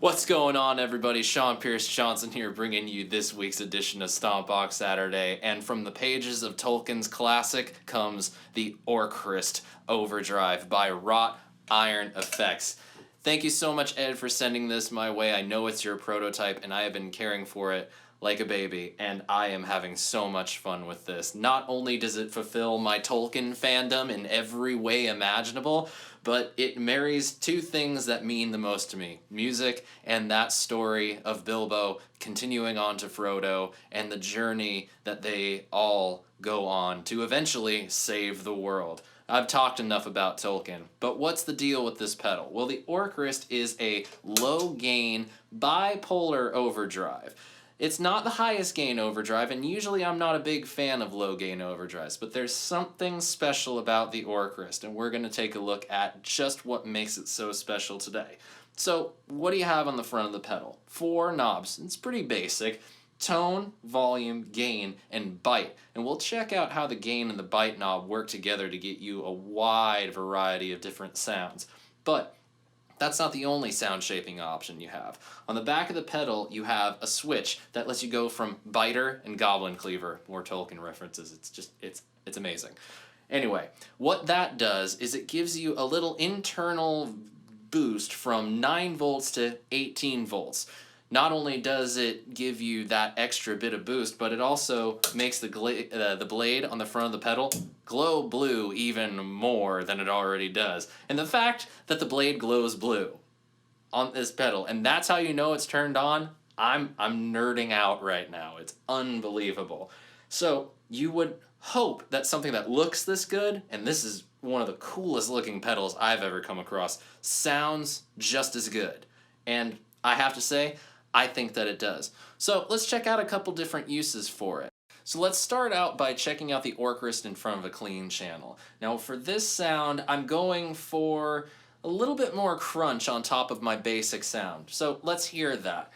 What's going on, everybody? Sean Pierce Johnson here, bringing you this week's edition of Stompbox Saturday. And from the pages of Tolkien's classic comes the Orcrist Overdrive by Wrought Iron Effects. Thank you so much, Ed, for sending this my way. I know it's your prototype, and I have been caring for it like a baby, and I am having so much fun with this. Not only does it fulfill my Tolkien fandom in every way imaginable, but it marries two things that mean the most to me: music and that story of Bilbo continuing on to Frodo and the journey that they all go on to eventually save the world. I've talked enough about Tolkien, but what's the deal with this pedal? Well, the Orcrist is a low-gain bipolar overdrive. It's not the highest gain overdrive, and usually I'm not a big fan of low gain overdrives, but there's something special about the Orcrist, and we're going to take a look at just what makes it so special today. So, what do you have on the front of the pedal? 4 knobs. It's pretty basic: tone, volume, gain, and bite. And we'll check out how the gain and the bite knob work together to get you a wide variety of different sounds. But that's not the only sound shaping option you have. On the back of the pedal, you have a switch that lets you go from biter and goblin cleaver. More Tolkien references. It's amazing. Anyway, what that does is it gives you a little internal boost from 9 volts to 18 volts. Not only does it give you that extra bit of boost, but it also makes the blade on the front of the pedal glow blue even more than it already does. And the fact that the blade glows blue on this pedal, and that's how you know it's turned on, I'm nerding out right now. It's unbelievable. So you would hope that something that looks this good, and this is one of the coolest looking pedals I've ever come across, sounds just as good. And I have to say, I think that it does. So let's check out a couple different uses for it. So let's start out by checking out the Orcrist in front of a clean channel. Now for this sound, I'm going for a little bit more crunch on top of my basic sound. So let's hear that.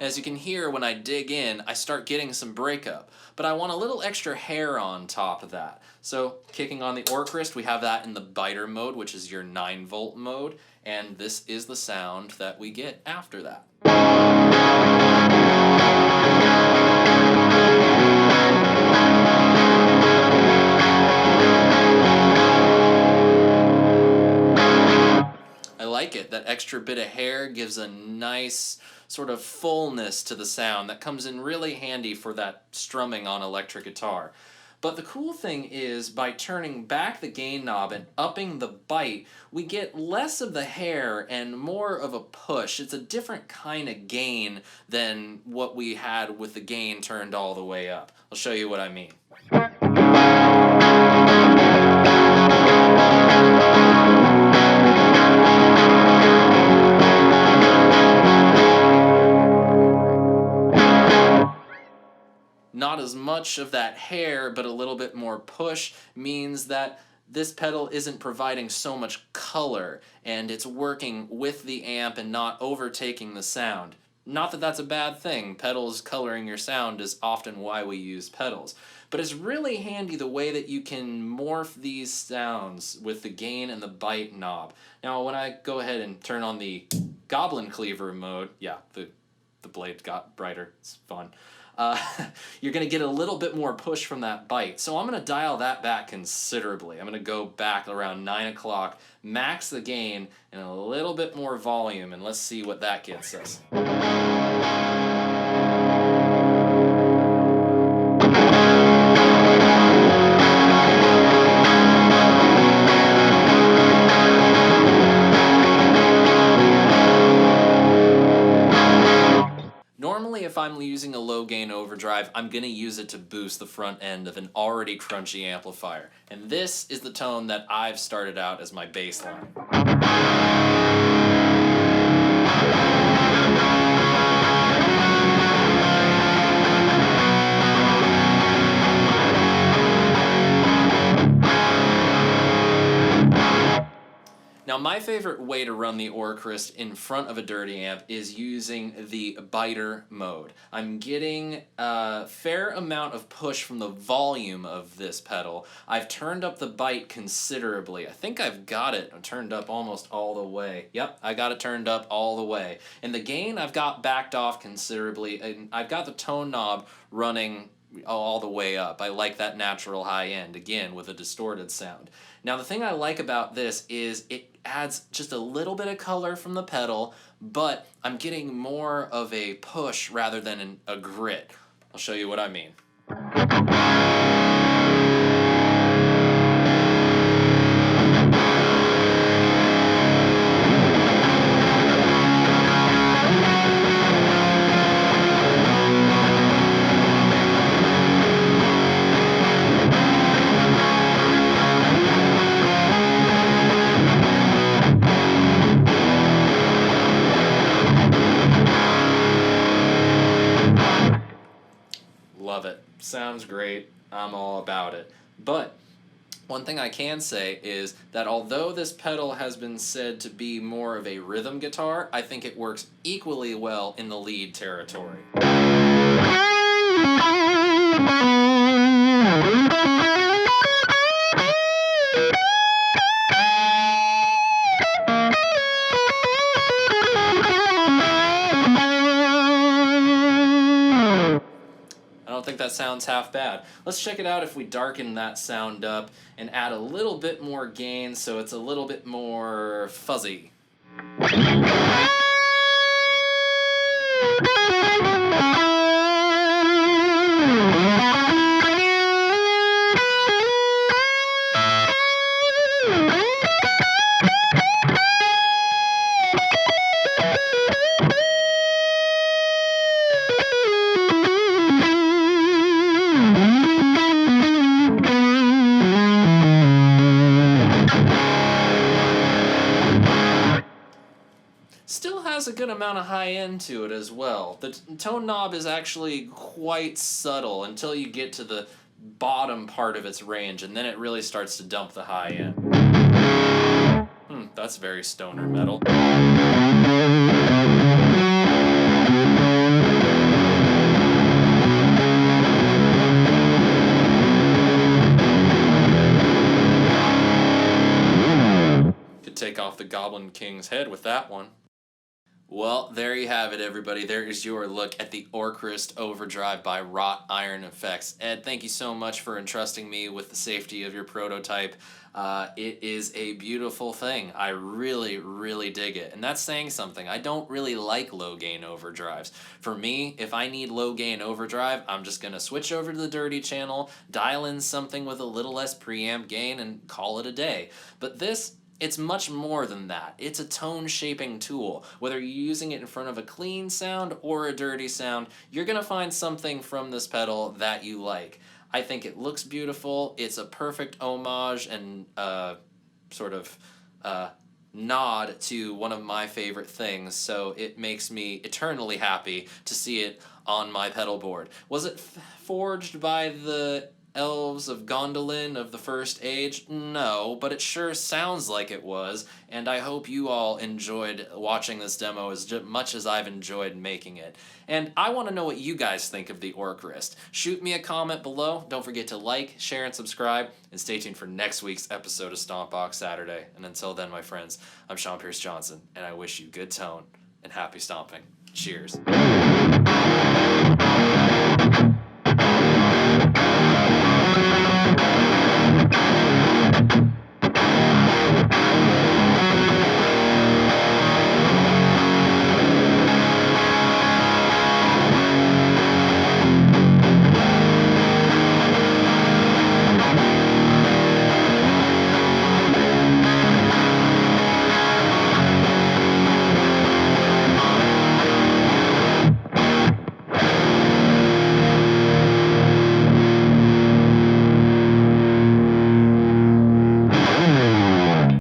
As you can hear, when I dig in, I start getting some breakup, but I want a little extra hair on top of that. So kicking on the Orcrist, we have that in the biter mode, which is your 9-volt mode, and this is the sound that we get after that. I like it. That extra bit of hair gives a nice sort of fullness to the sound that comes in really handy for that strumming on electric guitar. But the cool thing is, by turning back the gain knob and upping the bite, we get less of the hair and more of a push. It's a different kind of gain than what we had with the gain turned all the way up. I'll show you what I mean. Not as much of that hair, but a little bit more push means that this pedal isn't providing so much color, and it's working with the amp and not overtaking the sound. Not that that's a bad thing. Pedals coloring your sound is often why we use pedals. But it's really handy the way that you can morph these sounds with the gain and the bite knob. Now, when I go ahead and turn on the goblin cleaver mode, yeah, the blade got brighter. It's fun. You're going to get a little bit more push from that bite. So I'm going to dial that back considerably. I'm going to go back around 9 o'clock, max the gain, and a little bit more volume, and let's see what that gets us. Normally, if I'm using a low gain overdrive, I'm going to use it to boost the front end of an already crunchy amplifier. And this is the tone that I've started out as my bass line. Now, my My favorite way to run the Orcrist in front of a dirty amp is using the biter mode. I'm getting a fair amount of push from the volume of this pedal. I've turned up the bite considerably. I think I've got it turned up almost all the way. Yep, I got it turned up all the way. And the gain I've got backed off considerably, and I've got the tone knob running all the way up. I like that natural high end, again, with a distorted sound. Now, the thing I like about this is it adds just a little bit of color from the pedal, but I'm getting more of a push rather than a grit. I'll show you what I mean. Love it. Sounds great. I'm all about it. But one thing I can say is that although this pedal has been said to be more of a rhythm guitar, I think it works equally well in the lead territory. I don't think that sounds half bad. Let's check it out if we darken that sound up and add a little bit more gain so it's a little bit more fuzzy. Still has a good amount of high end to it as well. The tone knob is actually quite subtle until you get to the bottom part of its range, and then it really starts to dump the high end. That's very stoner metal. Could take off the Goblin King's head with that one. Well, there you have it, everybody. There is your look at the Orcrist Overdrive by Wrought Iron Effects. Ed, thank you so much for entrusting me with the safety of your prototype. It is a beautiful thing. I really, really dig it. And that's saying something. I don't really like low-gain overdrives. For me, if I need low-gain overdrive, I'm just going to switch over to the dirty channel, dial in something with a little less preamp gain, and call it a day. But this... it's much more than that. It's a tone-shaping tool. Whether you're using it in front of a clean sound or a dirty sound, you're going to find something from this pedal that you like. I think it looks beautiful. It's a perfect homage and sort of nod to one of my favorite things, so it makes me eternally happy to see it on my pedal board. Was it forged by the elves of Gondolin of the First Age? No, but it sure sounds like it was, and I hope you all enjoyed watching this demo as much as I've enjoyed making it. And I want to know what you guys think of the Orcrist. Shoot me a comment below. Don't forget to like, share, and subscribe, and stay tuned for next week's episode of Stompbox Saturday. And until then, my friends, I'm Sean Pierce Johnson, and I wish you good tone and happy stomping. Cheers.